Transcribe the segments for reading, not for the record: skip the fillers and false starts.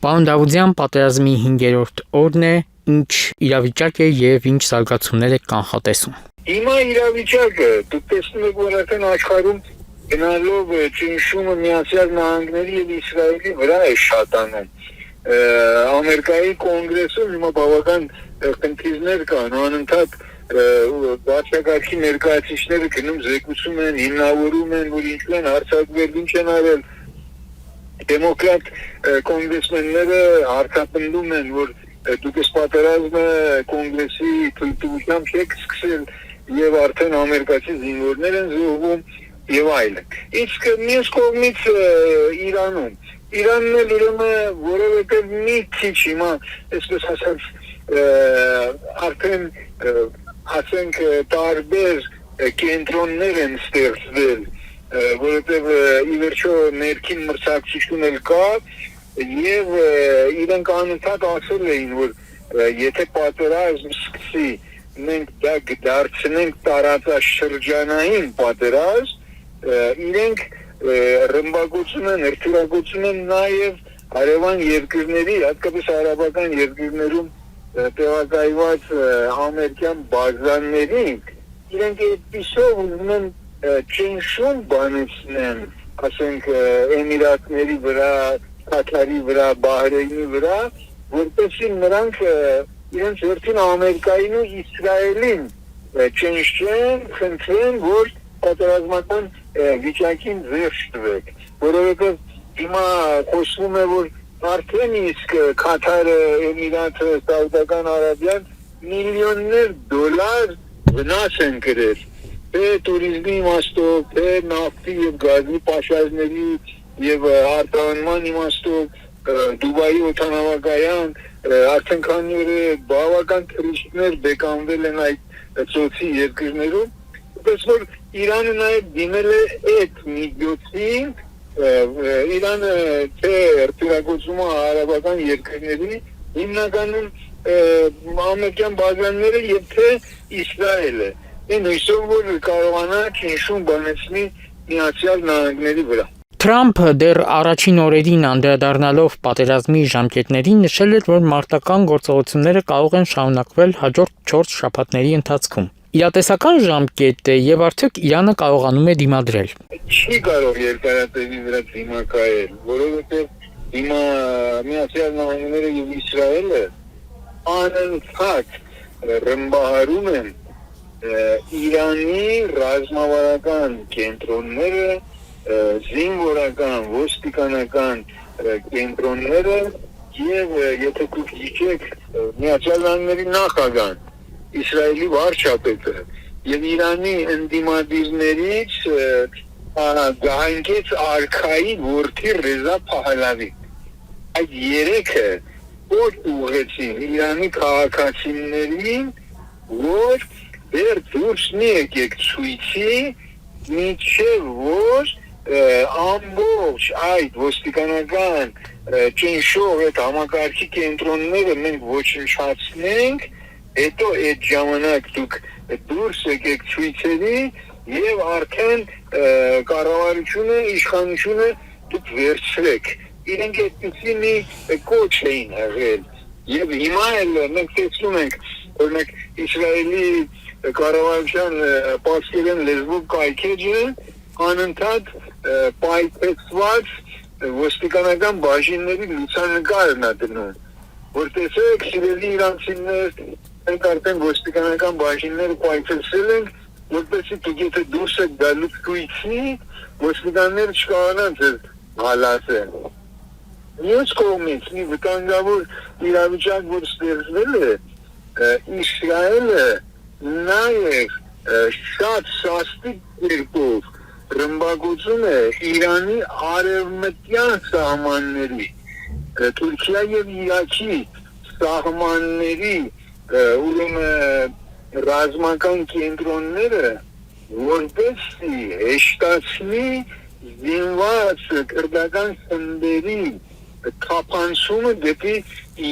Պարոն Դավուդյան, պատերազմի 5-րդ օրն է, ինչ իրավիճակ է եւ ինչ զարգացումներ է կանխատեսում։ Հիմա իրավիճակը դուք տեսնում եք, որ արդեն աշխարհում գնալով ճնշումը Միացյալ Նահանգների եւ Իսրայելի վրա է շատանում։ Ամերիկայի կոնգրեսում հիմա բավական խնդիրներ կան, անընդհատ բացակայքի ներկայացուցիչները գնում զեկուցում են, հիմնավորում են, որ ինչու են հարձակվել, ինչ են արել։ Դեմոկրատ կոնգրեսմենները հարձակվում են, որ դուք այս պատերազմը կոնգրեսի թույլտվությամբ չեք սկսել եւ արդեն ամերիկացի զինվորներ են զոհվում եւ այլն։ Իսկ մյուս կողմից Իրանն էլ ուրեմն որովհետեւ մի քիչ հիմա այսպես ասած արդեն ասենք տարբեր կենտրոններ են ստեղծվել, որովհետև ի վերջո ներքին մրցակցություն էլ կա եւ իրենք անընդհատ ասել էին, որ եթե պատերազմ սկսի, մենք դա դարձնենք տարածաշրջանային պատերազմ, իրենք ռմբակոծում են, հրթիռակոծում են նաեւ հարևան երկրների, հատկապես արաբական երկրներում տեղակայված ամերիկյան բազաներին, իրենք այդպիսով ուզում են ճնշում բանեցնեն, ասենք Էմիրատների վրա, Կատարի վրա, Բահրեյնի վրա, որպեսզի նրանք իրենց հերթին Ամերիկային ու Իսրայելին ճնշեն, խնդրեն, որ պատերազմական վիճակին զերծ տվեք, որովհետև հիմա խոսվում է, որ արդեն իսկ Կատարը, Էմիրատը, Սաուդական Արաբիան միլիոններ դոլար վնաս են կրել, թե տուրիզմի իմաստով, թե նավթի եւ գազի պաշարների եւ արտահանման իմաստով, Դուբայի օդանավակայան, արդեն քանի օր բավական թռիչքներ բեկանվել են այդ ծոցի երկրներում, որպես որ Իրանը նաեւ դիմել է այդ միջոցին, Իրանը թե հրթիռակոծում է արաբական երկրների, հիմնականում ամերիկյան բազաները եւ թե Իսրայելը, հույսով որ կարողանա ճնշում բանեցնի Միացյալ Նահանգների վրա։ Թրամփը դեռ առաջին օրերին անդրադառնալով պատերազմի ժամկետներին նշել էր, որ մարտական գործողությունները կարող են շարունակվել հաջորդ 4 շաբաթների ընթացքում։ Իրատեսական ժամկետ է եւ արդյոք Իրանը կարողանում է դիմադրել։ Չի կարող երկարատևի վրա դիմակայել, որովհետեւ հիմա Միացյալ Նահանգները եւ Իսրայելը անընդհատ ռմբահարում են Իրանի ռազմավարական կենտրոնները, զինվորական, ոստիկանական կենտրոնները եւ եթե դուք հիշեք Միացյալ Նահանգների նախագահան, Իսրայելի վարչապետը եւ Իրանի ընդդիմադիրներից գահանքեց արքայի որդի Ռեզա Փահալավի։ Այդ երեքը որ ուղղեցին Իրանի քաղաքացիներին, որ դեռ դուրս մի եկեք ցույցի, միջև որ ամբողջ այդ ոստիկանական ճնշող այդ համակարգի կենտրոնները մենք ոչնչացնենք, հետո այդ ժամանակ դուք դուրս եկեք ցույցերի եւ արդեն կառավարությունը, իշխանությունը դուք վերցրեք։ Իրենք այդպիսի մի կոչ էին եղել եւ հիմա էլ մենք տեսնում ենք, օրինակ Իսրայելի կառավարության պարսկերեն լեզվով կայքեջը անընդհատ պայթեցված ոստիկանական բաժինների լուսանկարն է դնում, որ տեսեք սիրելի իրանցիներ, մենք արդեն ոստիկանական բաժինները պայթեցրել ենք, որպեսզի դուք եթե դուրս եք գալու ցույցի, ոստիկանները չկարողանան ձեզ հալածել։ Մյուս կողմից մի վտանգավոր իրավիճակ, որ ստեղծվել է, Իսրայելը նաև շատ սաստիկ կերպով ռմբակոծում է Իրանի արևմտյան սահմանների, Թուրքիա եւ Իրաքի սահմանների ուրեմն ռազմական կենտրոնները, որպեսզի հեշտացնի զինված քրդական խմբերի թափանցումը դեպի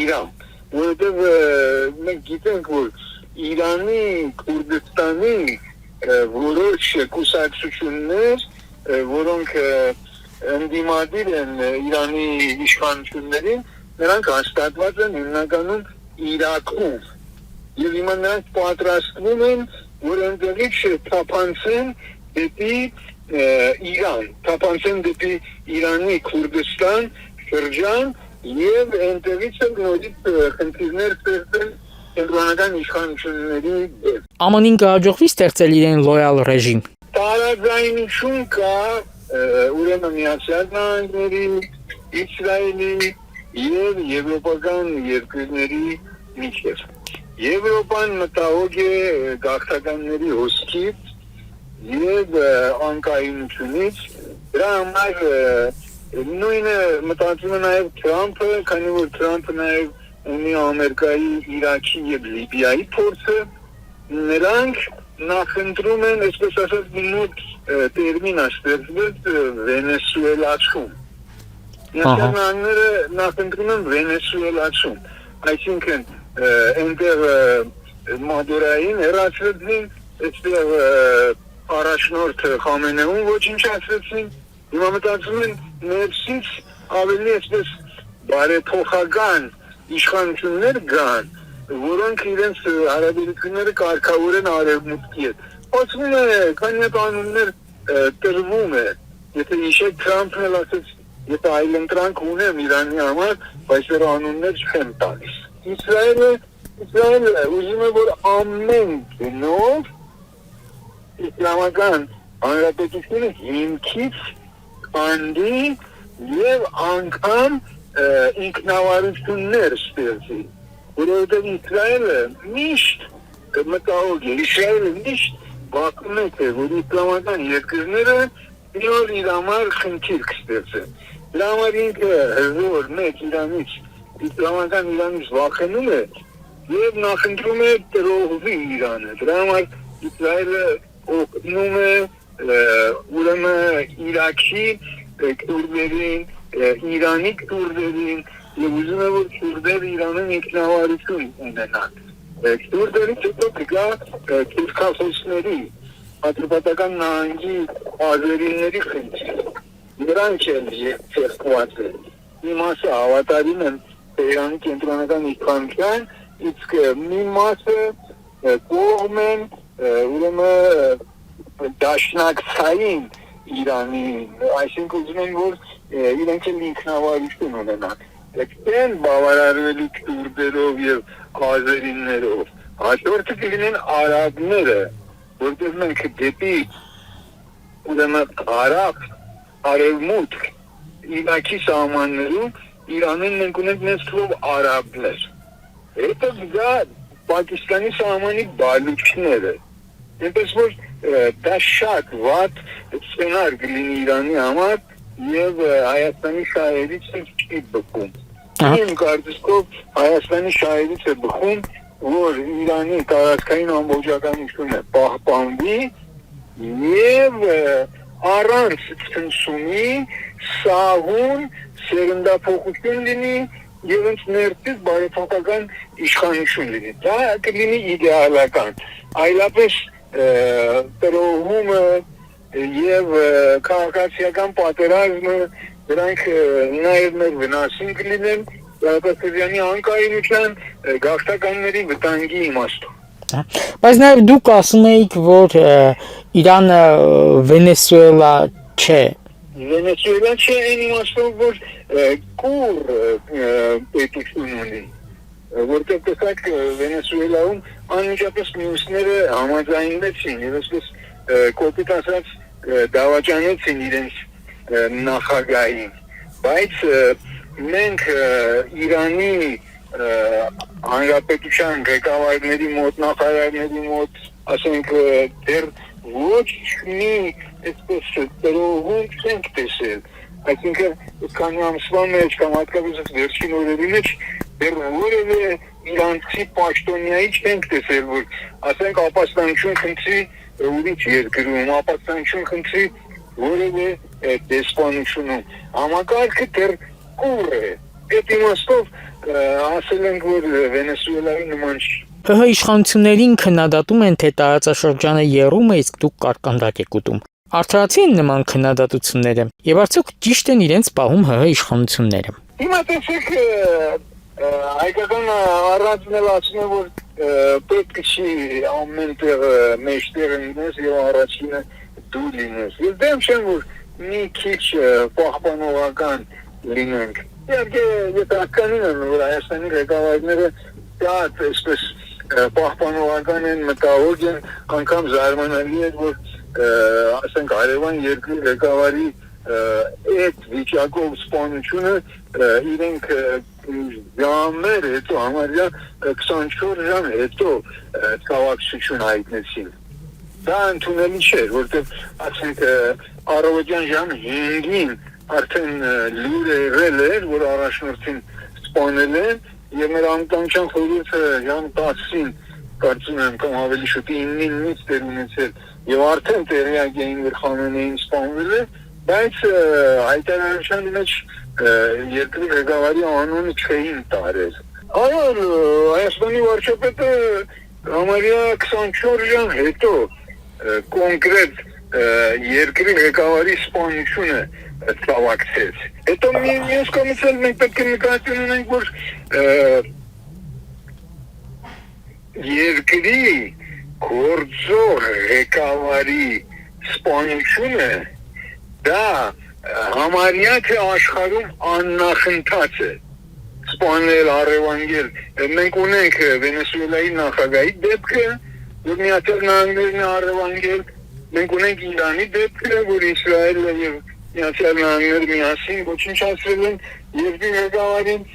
Իրան, որովհետև մենք գիտենք, որ Իրանի Քուրդիստանի որոշ կուսակցություններ, որոնք ընդդիմադիր են Իրանի իշխանություններին, նրանք հաստատված են հիմնականում Իրաքում։ Եվ հիմա նրանք պատրաստվում են, որ ընդդեղից թափանցեն դեպի Իրան, թափանցեն դեպի Իրանի Քուրդիստան շրջան եւ ընդդեղից նորից խնդիրներ ստեղծել կենտրոնական իշխանությունների դեմ։ ԱՄՆ-ին կհաջողվի ստեղծել իրեն լոյալ ռեժիմ։ Տարաձայնություն կա ուրեմն Միացյալ Նահանգների, Իսրայելի եւ եվրոպական երկրների միջեւ։ Եվրոպան մտահոգ է գաղթականների հոսքից եւ անկայունությունից, դրա համար նույնը մտածում է նաեւ Թրամփը, քանի որ Թրամփը նաեւ ունի Ամերիկայի, Իրաքի եւ Լիբիայի փորձը, նրանք նախընտրում են, այսպես ասած, նույն տերմին ստեղծված վենեսուելացում։ Նրանք նախընտրում են վենեսուելացում, այսինքն այնտեղ Մադուրային հեռացրեցին, այստեղ առաջնորդ Խամենեուն ոչնչացրեցին, հիմա մտածում են ներսից ավելի այսպես բարեփոխական իշխանություններ կան, որոնք իրենց հարաբերությունները կարգավորեն արևմուտքի հետ։ Խոսվում է, քանի հատ անուններ տրվում է, եթե իշեք Թրամփն էլ ասեց, եթե այլընտրանք ունեմ Իրանի համար, բայց դեռ անուններ չեմ տալիս։ Իսրայելը ուզում է, որ ամեն գնով իսլամական հանրապետությունը հիմքից քանդի եւ անգամ ինքնավարություններ ստեղծի, որովհետեւ Իսրայելը միշտ մտահոգ է, Իսրայելը միշտ բախում է, որ իսլամական երկրները մի օր իր համար խնդիր կստեղծեն։ Դրա համար ինքը հզոր մեծ Իրանից, իսլամական Իրանից վախենում է եւ նախընտրում է տրողվի Իրանը։ Դրա համար Իսրայելը օգնում է ուրեմն Իրաքի քուրդերին, Իրանի քուրդերին եւ ուզում է, որ քուրդերը Իրանում ինքնավարություն ունենան։ Քուրդերից հետո կգա քուրդախոսների, Ադրբեջան նահանգի ազերիների խնդիր։ Նրանք են երկկողմած են։ Մի մասը հավատարիմ են Իրանի կենտրոնական իշխանության, իսկ մի մասը կողմ են ուրեմն դաշնակցային Իրանի, այսինքն ուզում են, որ իրենք էլ ինքնավարություն ունենան։ Այդտեղ բավարարվելու քուրդերով եւ ազերիներով։ Հաջորդը կլինեն արաբները, որտեղ մենք դեպի ուրեմն արաբ արևմուտք Իրաքի սահմաններում Իրանին մենք ունենք մեծ թվով արաբներ։ Հետո դա Պակիստանի սահմանի բալուչները։ Այնպես որ դա շատ վատ սցենար կլինի Իրանի համար եւ Հայաստանի շահերից չի բխում։ Իմ կարծիքով Հայաստանի շահերից է բխում, որ Իրանի տարածքային ամբողջականությունը պահպանվի եւ առանց ցնցումի սահուն սերնդափոխություն լինի եւ ընդ ներքից բարեփոխական իշխանություն լինի։ Դա կլինի իդեալական։ Այլապես տրոհումը եւ քաղաքացիական պատերազմը դրանք նաեւ մեր վնասին կլինեն Ղարաբաղի անկայունության գաղթականների վտանգի իմաստով։ Բայց նաեւ դուք ասում եք, որ Իրանը Վենեսուելա չէ։ Վենեսուելա չէ այն իմաստով, որ կուր պետություն ունի, որտեղ տեսակ Վենեսուելայում անմիջապես մյուսները համաձայնվեցին եւ այսպես կոպիտ ասած դավաճանեցին իրենց նախագահին, բայց մենք Իրանի հանրապետության ղեկավարների մոտ, նախարարների մոտ, ասենք դեռ ոչ մի այսպես տրոհում չենք տեսել, այսինքն քանի ամսվա մեջ կամ հատկապես վերջին օրերի մեջ դեռ որևէ իրանցի պաշտոնյայի չենք տեսել, որ ասենք ապաստանություն խնդրի ուրիշ երկրում, ապաստանություն խնդրի որևէ դեսպանությունում, համակարգը դեռ կուր է։ Այդ իմաստով ասել ենք, որ Վենեսուելայի նման չի։ ՀՀ իշխանություններին քննադատում են, թե տարածաշրջանը եռում է, իսկ դուք կարկանդակ եք ուտում։ Արդարացի են նման քննադատությունները, եւ արդյոք ճիշտ են իրենց պահում ՀՀ իշխանությունները։ Հիմա տեսեք հայկական առանձն էլ ասում է, որ պետք չի ամենտեղ մեջտեղ լինես եւ առաջինը դու լինես։ Ես դեմ չեմ, որ մի քիչ պահպանողական լինենք։ Իհարկե, եթե ականին են, որ Հայաստանի ղեկավարները դա այսպես պահպանողական են, մտահոգ են, անգամ զարմանալի է, որ ասենք հարևան երկրի ղեկավարի այդ վիճակով սպանությունը իրենք ժամեր հետո, համարյա 24 ժամ հետո կավակցություն հայտնեցին։ Դա ընդունելի չէր, որտեղ ասենք առավոտյան ժամ 5-ին արդեն լուր եղել էր, որ առաջնորդին սպանել են, եւ մեր անվտանգության խորհուրդը ժամ 10-ին կարծում եմ կամ ավելի շուտ 9-ին նույնիսկ դեր ունեցել եւ արդեն տեղյակ էին, որ Խամենեին սպանվել է, բայց հայտարարության մեջ երկրի ղեկավարի անունը չէին տարել։ Այո, Հայաստանի վարչապետը համարյա 24 ժամ հետո կոնկրետ երկրի ղեկավարի սպանությունը ծավալցեց։ Հետո մյուս կողմից էլ մենք պետք է նկատի ունենանք, որ երկրի գործող ղեկավարի սպանությունը դա համարյա թե աշխարհում աննախընթաց է։ Սպանել, առևանգել։ Մենք ունենք Վենեսուելայի նախագահի դեպքը, որ Միացյալ Նահանգներն է առևանգել։ Մենք ունենք Իրանի դեպքը, որ Իսրայելը եւ Միացյալ Նահանգները միասին ոչնչացրել են երկրի ղեկավարին։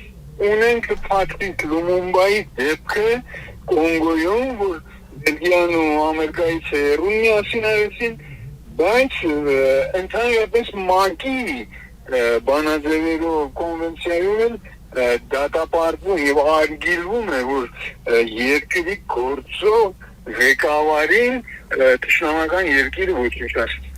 Ունենք Փաթրիկ Լումումբայի դեպքը Կոնգոյում, որ Բելգիան ու Ամերիկայից հեռուն միասին արեցին, բայց ընդհանրապես ՄԱԿ-ի բանաձևերով կոնվենցիայում դատապարտվում եւ արգելվում է, որ երկրի գործող ղեկավարին թշնամական երկիրը ոչնչացնի։